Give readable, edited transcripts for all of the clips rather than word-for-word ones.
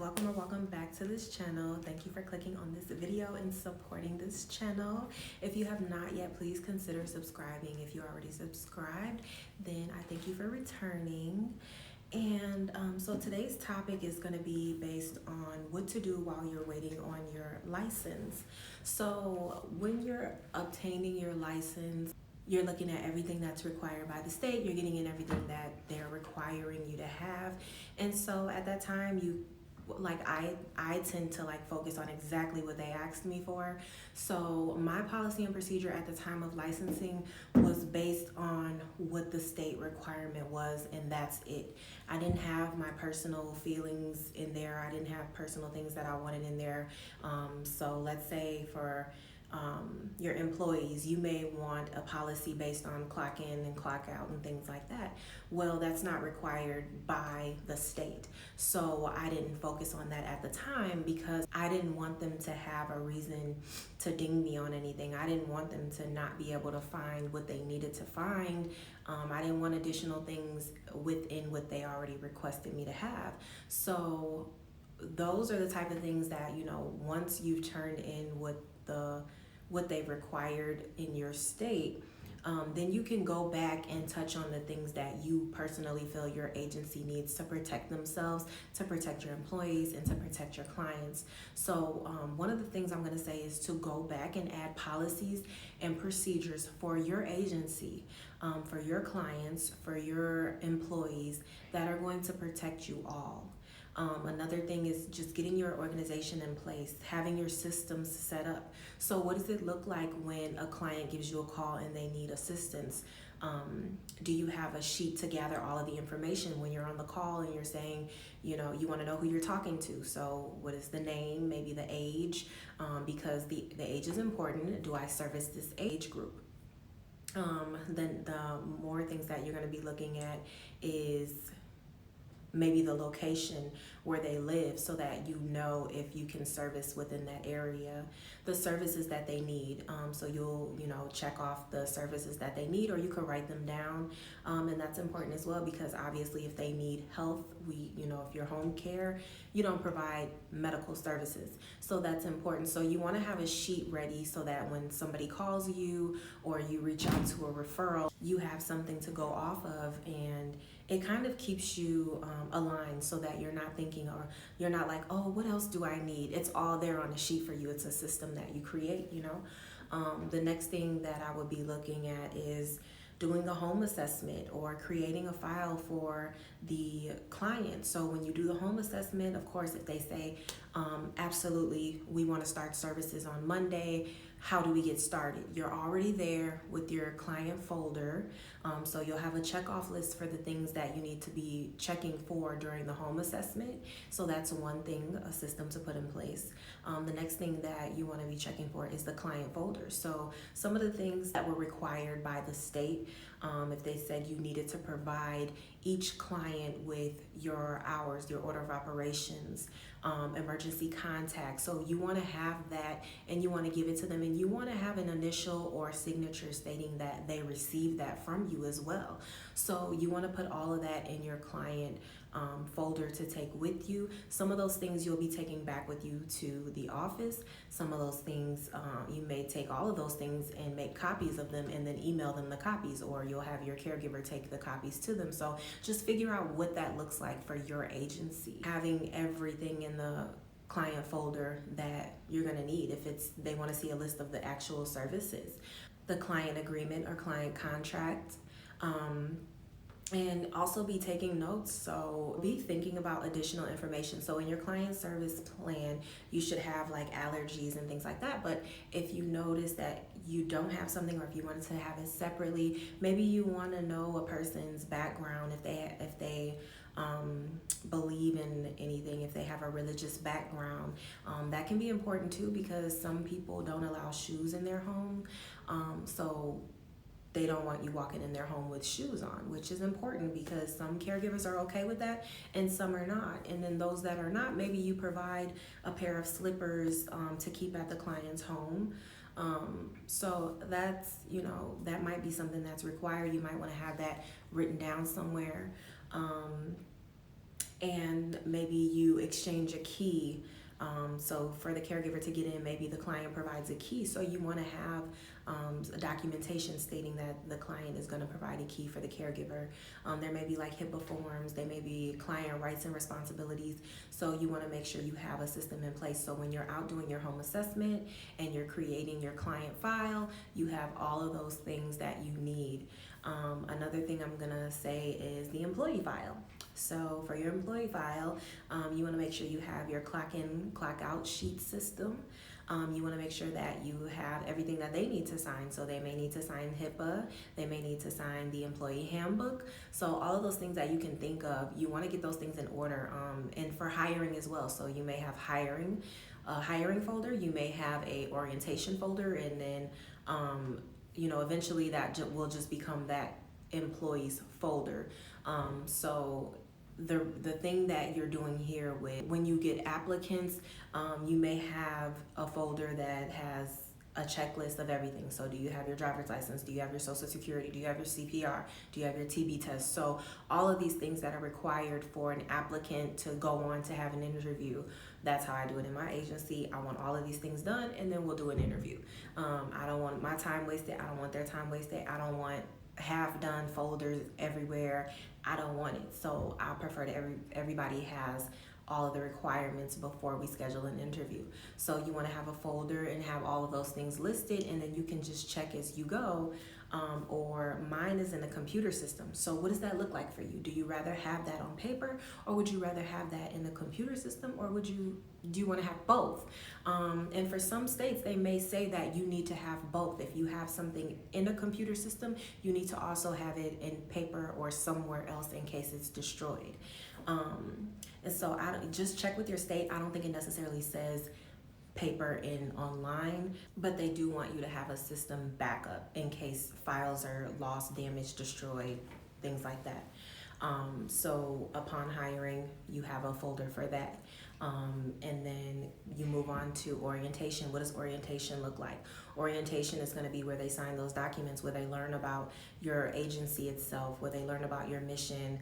welcome or welcome back to this channel. Thank you for clicking on this video and supporting this channel. If you have not yet, please consider subscribing. If you're already subscribed, then I thank you for returning. And so today's topic is going to be based on what to do while you're waiting on your license. So when you're obtaining your license, you're looking at everything that's required by the state. You're getting in everything that they're requiring you to have. And so at that time, I tend to focus on exactly what they asked me for. So my policy and procedure at the time of licensing was based on what the state requirement was, and that's it. I didn't have my personal feelings in there. I didn't have personal things that I wanted in there. So let's say for your employees, you may want a policy based on clock in and clock out and things like that. Well, that's not required by the state. So I didn't focus on that at the time because I didn't want them to have a reason to ding me on anything. I didn't want them to not be able to find what they needed to find. I didn't want additional things within what they already requested me to have. So those are the type of things that, once you've turned in what they've required in your state, then you can go back and touch on the things that you personally feel your agency needs to protect themselves, to protect your employees, and to protect your clients. So one of the things I'm going to say is to go back and add policies and procedures for your agency, for your clients, for your employees that are going to protect you all. Another thing is just getting your organization in place, having your systems set up. So what does it look like when a client gives you a call and they need assistance? Do you have a sheet to gather all of the information when you're on the call and you're saying, you want to know who you're talking to? So what is the name, maybe the age, because the age is important. Do I service this age group? Then the more things that you're going to be looking at is maybe the location where they live, so that you know if you can service within that area, the services that they need. So you'll check off the services that they need, or you could write them down, and that's important as well, because obviously if they need health, if you're home care, you don't provide medical services, so that's important. So you want to have a sheet ready so that when somebody calls you or you reach out to a referral, you have something to go off of, and it kind of keeps you aligned, so that you're not thinking, or you're not like, oh, what else do I need? It's all there on a sheet for you. It's a system that you create, The next thing that I would be looking at is doing a home assessment or creating a file for the client. So when you do the home assessment, of course, if they say, absolutely, we want to start services on Monday, how do we get started? You're already there with your client folder. So you'll have a check-off list for the things that you need to be checking for during the home assessment. So that's one thing, a system to put in place. The next thing that you want to be checking for is the client folder. So some of the things that were required by the state, if they said you needed to provide each client with your hours, your order of operations, emergency contact. So you want to have that, and you want to give it to them, and you want to have an initial or signature stating that they received that from you as well. So you want to put all of that in your client folder to take with you. Some of those things you'll be taking back with you to the office. Some of those things, you may take all of those things and make copies of them and then email them the copies, or you'll have your caregiver take the copies to them. So just figure out what that looks like for your agency. Having everything in the client folder that you're going to need. If they want to see a list of the actual services, the client agreement or client contract, and also be taking notes. So be thinking about additional information. So in your client service plan, you should have allergies and things like that. But if you notice that you don't have something, or if you wanted to have it separately, maybe you want to know a person's background, if they believe in anything, if they have a religious background. That can be important too, because some people don't allow shoes in their home. So they don't want you walking in their home with shoes on, which is important, because some caregivers are okay with that and some are not. And then those that are not, maybe you provide a pair of slippers to keep at the client's home. So that's, that might be something that's required. You might want to have that written down somewhere. and maybe you exchange a key. So for the caregiver to get in, maybe the client provides a key. So you want to have a documentation stating that the client is going to provide a key for the caregiver. There may be like HIPAA forms, there may be client rights and responsibilities. So you want to make sure you have a system in place. So when you're out doing your home assessment and you're creating your client file, you have all of those things that you need. Another thing I'm gonna say is the employee file. So for your employee file, you want to make sure you have your clock in, clock out sheet system. You want to make sure that you have everything that they need to sign. So they may need to sign HIPAA, they may need to sign the employee handbook. So all of those things that you can think of, you want to get those things in order. And for hiring as well. So you may have a hiring folder, you may have a orientation folder, and then eventually that will just become that employees folder. So the thing that you're doing here with when you get applicants, you may have a folder that has a checklist of everything. So do you have your driver's license? Do you have your social security? Do you have your CPR? Do you have your TB test? So all of these things that are required for an applicant to go on to have an interview. That's how I do it in my agency. I want all of these things done, and then we'll do an interview. I don't want my time wasted. I don't want their time wasted. I don't want half done folders everywhere. I don't want it. So I prefer that everybody has all of the requirements before we schedule an interview. So you want to have a folder and have all of those things listed, and then you can just check as you go. Or mine is in a computer system. So what does that look like for you? Do you rather have that on paper, or would you rather have that in the computer system, or do you want to have both? And for some states, they may say that you need to have both. If you have something in a computer system, you need to also have it in paper or somewhere else in case it's destroyed. And so just check with your state. I don't think it necessarily says paper and online, but they do want you to have a system backup in case files are lost, damaged, destroyed, things like that. So upon hiring, you have a folder for that. And then you move on to orientation. What does orientation look like? Orientation is going to be where they sign those documents, where they learn about your agency itself, where they learn about your mission.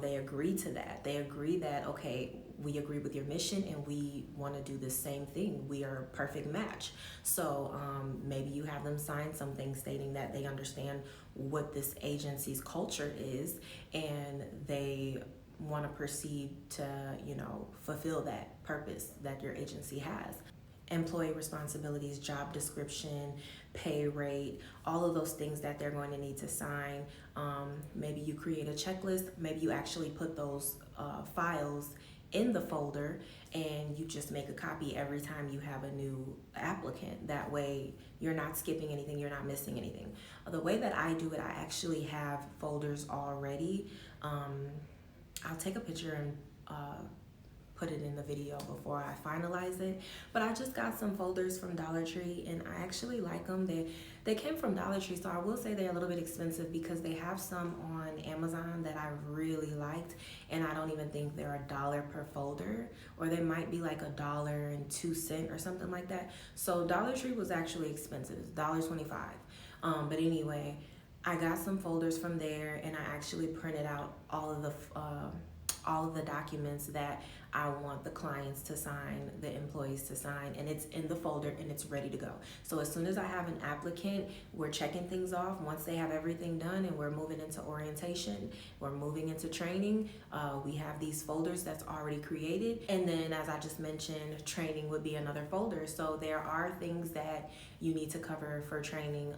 They agree to that. They agree that, okay, we agree with your mission and we want to do the same thing. We are a perfect match. So maybe you have them sign something stating that they understand what this agency's culture is, and they want to proceed to, fulfill that purpose that your agency has. Employee responsibilities, job description, pay rate, all of those things that they're going to need to sign. Maybe you create a checklist. Maybe you actually put those files in the folder and you just make a copy every time you have a new applicant. That way you're not skipping anything, you're not missing anything. The way that I do it, I actually have folders already. I'll take a picture and put it in the video before I finalize it. But I just got some folders from Dollar Tree and I actually like them. They came from Dollar Tree, so I will say they're a little bit expensive because they have some on Amazon that I really liked, and I don't even think they're $1 per folder, or they might be like $1.02 or something like that. So Dollar Tree was actually expensive. It's $1.25. But anyway, I got some folders from there, and I actually printed out all of the documents that I want the clients to sign, the employees to sign, and it's in the folder and it's ready to go. So as soon as I have an applicant, we're checking things off. Once they have everything done and we're moving into orientation, we're moving into training, we have these folders that's already created. And then, as I just mentioned, training would be another folder. So there are things that you need to cover for training.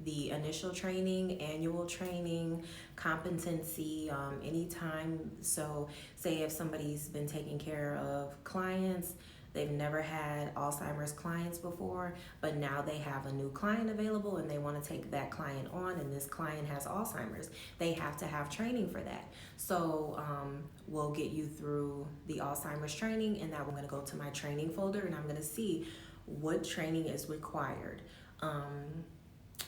The initial training, annual training, competency, anytime. So say if somebody's been taking care of clients, they've never had Alzheimer's clients before, but now they have a new client available and they want to take that client on, and this client has Alzheimer's. They have to have training for that. So we'll get you through the Alzheimer's training, and now I'm going to go to my training folder and I'm going to see what training is required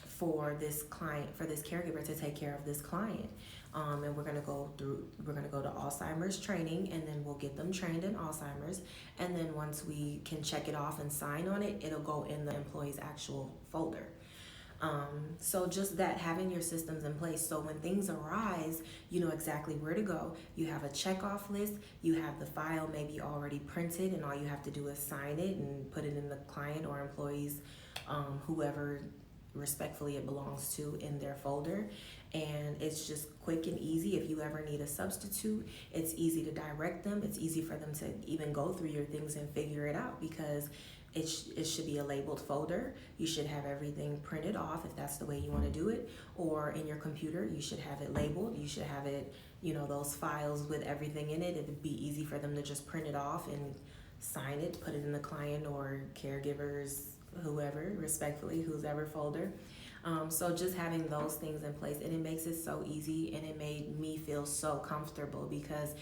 for this client, for this caregiver to take care of this client. And we're gonna go to Alzheimer's training, and then we'll get them trained in Alzheimer's. And then once we can check it off and sign on it, it'll go in the employee's actual folder. So just that, having your systems in place, so when things arise, you know exactly where to go. You have a checkoff list, you have the file maybe already printed, and all you have to do is sign it and put it in the client or employees, whoever respectfully it belongs to, in their folder. And it's just quick and easy. If you ever need a substitute, it's easy to direct them. It's easy for them to even go through your things and figure it out, because it should be a labeled folder. You should have everything printed off if that's the way you want to do it, or in your computer you should have it labeled. You should have it, you know, those files with everything in it. It would be easy for them to just print it off and sign it, put it in the client or caregivers, whoever, respectfully, who's ever folder. So just having those things in place, and it makes it so easy, and it made me feel so comfortable, because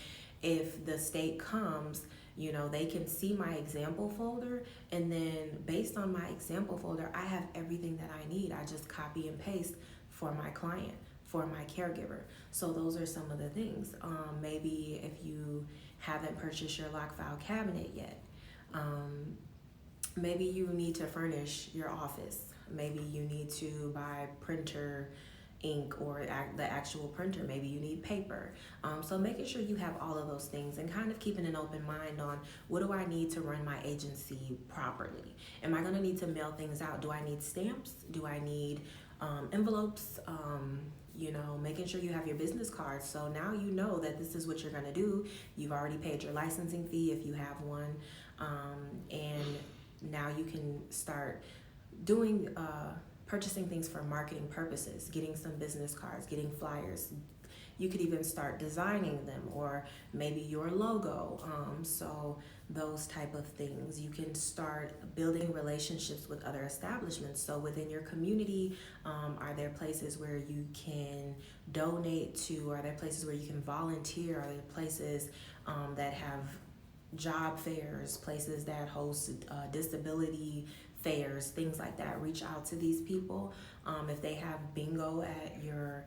if the state comes, you know, they can see my example folder, and then based on my example folder, I have everything that I need. I just copy and paste for my client, for my caregiver. So those are some of the things. Maybe if you haven't purchased your lock file cabinet yet, maybe you need to furnish your office. Maybe you need to buy printer ink or the actual printer. Maybe you need paper. So making sure you have all of those things, and kind of keeping an open mind on, what do I need to run my agency properly? Am I going to need to mail things out? Do I need stamps? Do I need envelopes? You know, making sure you have your business cards. So now you know that this is what you're going to do. You've already paid your licensing fee if you have one. And now you can start doing purchasing things for marketing purposes, getting some business cards, getting flyers. You could even start designing them, or maybe your logo. So those type of things. You can start building relationships with other establishments. So within your community, are there places where you can donate to? Are there places where you can volunteer? Are there places that have job fairs, places that host disability fairs, things like that? Reach out to these people. If they have bingo at your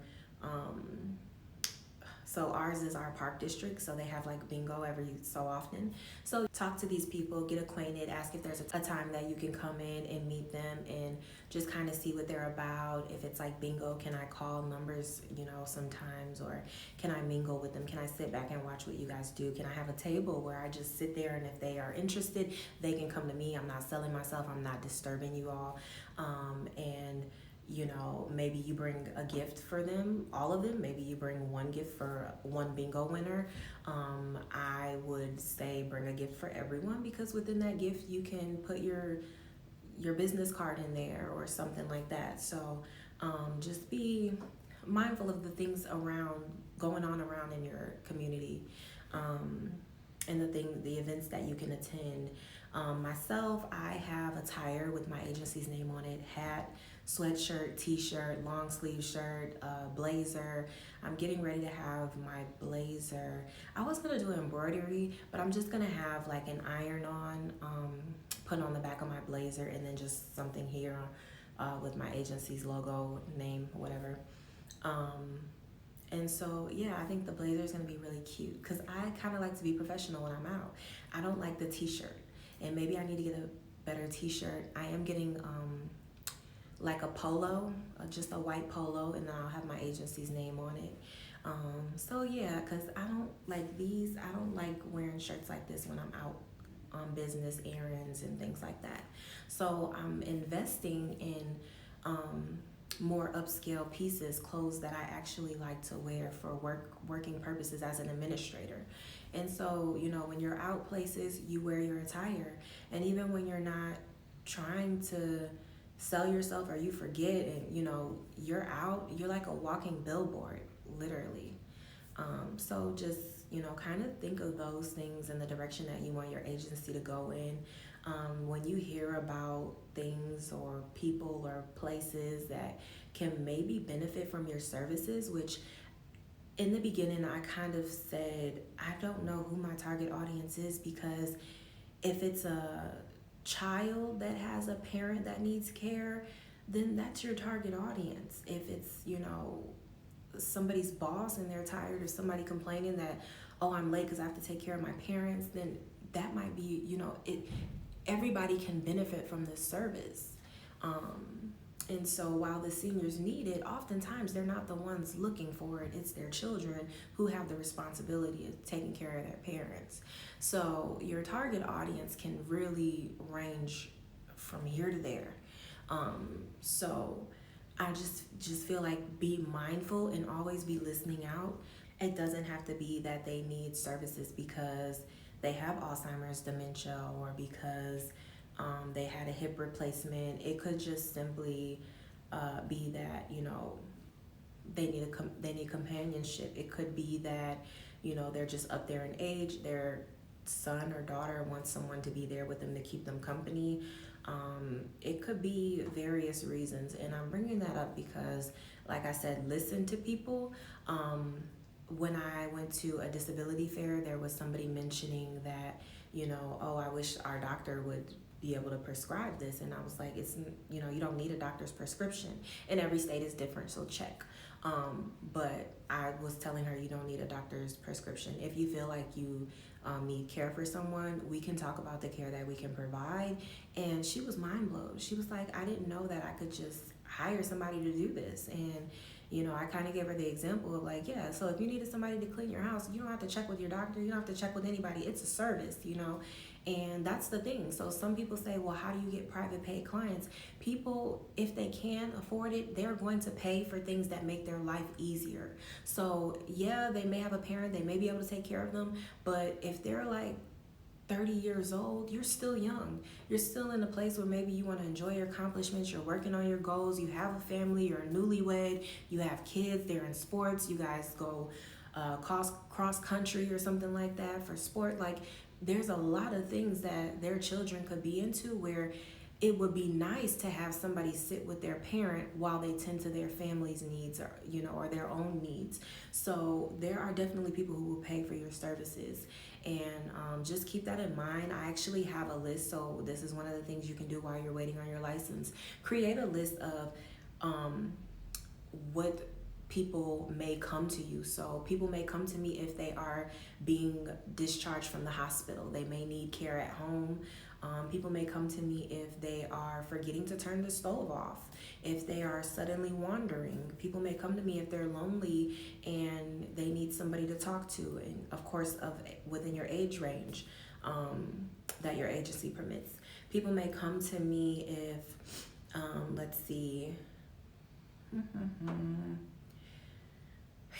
so ours is our park district, so they have like bingo every so often. So talk to these people, get acquainted, ask if there's a time that you can come in and meet them, and just kind of see what they're about. If it's like bingo, can I call numbers, you know, sometimes, or can I mingle with them? Can I sit back and watch what you guys do? Can I have a table where I just sit there, and if they are interested, they can come to me. I'm not selling myself, I'm not disturbing you all. And you know, maybe you bring a gift for them, all of them. Maybe you bring one gift for one bingo winner. I would say bring a gift for everyone, because within that gift you can put your business card in there or something like that. So just be mindful of the things going on around in your community, and the events that you can attend. Myself, I have attire with my agency's name on it: hat, sweatshirt, t-shirt, long sleeve shirt, blazer. I'm getting ready to have my blazer. I was gonna do embroidery, but I'm just gonna have like an iron-on put on the back of my blazer, and then just something here with my agency's logo, name, whatever. And so, yeah, I think the blazer is gonna be really cute, because I kind of like to be professional when I'm out. I don't like the t-shirt, and maybe I need to get a better t-shirt. I am getting like a polo, just a white polo, and then I'll have my agency's name on it. So yeah, because I don't like wearing shirts like this when I'm out on business errands and things like that. So I'm investing in more upscale pieces, clothes that I actually like to wear for working purposes as an administrator. And so, you know, when you're out places, you wear your attire. And even when you're not trying to sell yourself, or you forget, and you know, you're out, you're like a walking billboard, literally. So just, you know, kind of think of those things in the direction that you want your agency to go in. When you hear about things or people or places that can maybe benefit from your services, which in the beginning I kind of said, I don't know who my target audience is, because if it's a child that has a parent that needs care, then that's your target audience. If it's, you know, somebody's boss and they're tired, or somebody complaining that, oh, I'm late because I have to take care of my parents, then that might be, you know, everybody can benefit from this service. And so while the seniors need it, oftentimes they're not the ones looking for it. It's their children who have the responsibility of taking care of their parents. So your target audience can really range from here to there. So I just feel like be mindful and always be listening out. It doesn't have to be that they need services because they have Alzheimer's, dementia, or because they had a hip replacement. It could just simply be that, you know, they need companionship. It could be that, you know, they're just up there in age. Their son or daughter wants someone to be there with them to keep them company. It could be various reasons, and I'm bringing that up because, like I said, listen to people. When I went to a disability fair, there was somebody mentioning that, you know, oh, I wish our doctor would be able to prescribe this. And I was like, it's, you know, you don't need a doctor's prescription, and every state is different, so check. But I was telling her, you don't need a doctor's prescription. If you feel like you need care for someone, we can talk about the care that we can provide. And she was mind blown. She was like, I didn't know that I could just hire somebody to do this. And you know, I kind of gave her the example of like, yeah, so if you needed somebody to clean your house, you don't have to check with your doctor. You don't have to check with anybody. It's a service, you know, and that's the thing. So some people say, well, how do you get private paid clients? People, if they can afford it, they're going to pay for things that make their life easier. So yeah, they may have a parent, they may be able to take care of them, but if they're like 30 years old, you're still young. You're still in a place where maybe you want to enjoy your accomplishments, you're working on your goals, you have a family, you're newlywed, you have kids, they're in sports, you guys go cross country or something like that for sport. Like, there's a lot of things that their children could be into where it would be nice to have somebody sit with their parent while they tend to their family's needs, or, you know, or their own needs. So there are definitely people who will pay for your services. And just keep that in mind. I actually have a list, so this is one of the things you can do while you're waiting on your license. Create a list of what people may come to you. So people may come to me if they are being discharged from the hospital. They may need care at home. People may come to me if they are forgetting to turn the stove off, if they are suddenly wandering. People may come to me if they're lonely and they need somebody to talk to, and of course within your age range that your agency permits. People may come to me if, let's see,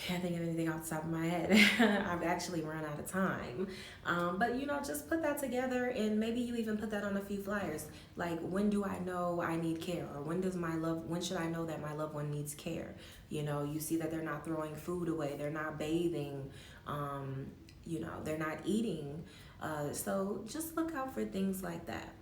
can't think of anything off the top of my head. I've actually run out of time. But you know, just put that together, and maybe you even put that on a few flyers. Like, when do I know I need care? Or when should I know that my loved one needs care? You know, you see that they're not throwing food away, they're not bathing, you know, they're not eating. So just look out for things like that.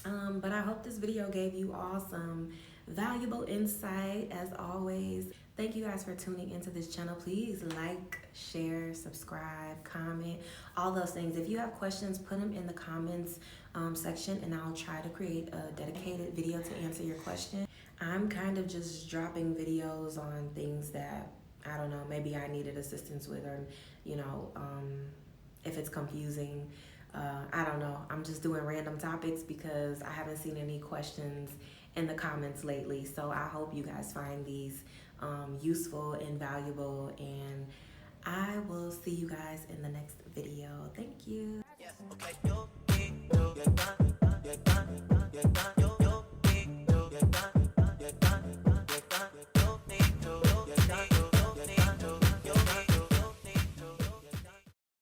But I hope this video gave you all some valuable insight. As always, thank you guys for tuning into this channel. Please like, share, subscribe, comment, all those things. If you have questions, put them in the comments section, and I'll try to create a dedicated video to answer your question. I'm kind of just dropping videos on things that, I don't know, maybe I needed assistance with, or, you know, if it's confusing. I don't know. I'm just doing random topics because I haven't seen any questions in the comments lately. So I hope you guys find these useful and valuable, and I will see you guys in the next video. Thank you. Yeah, okay,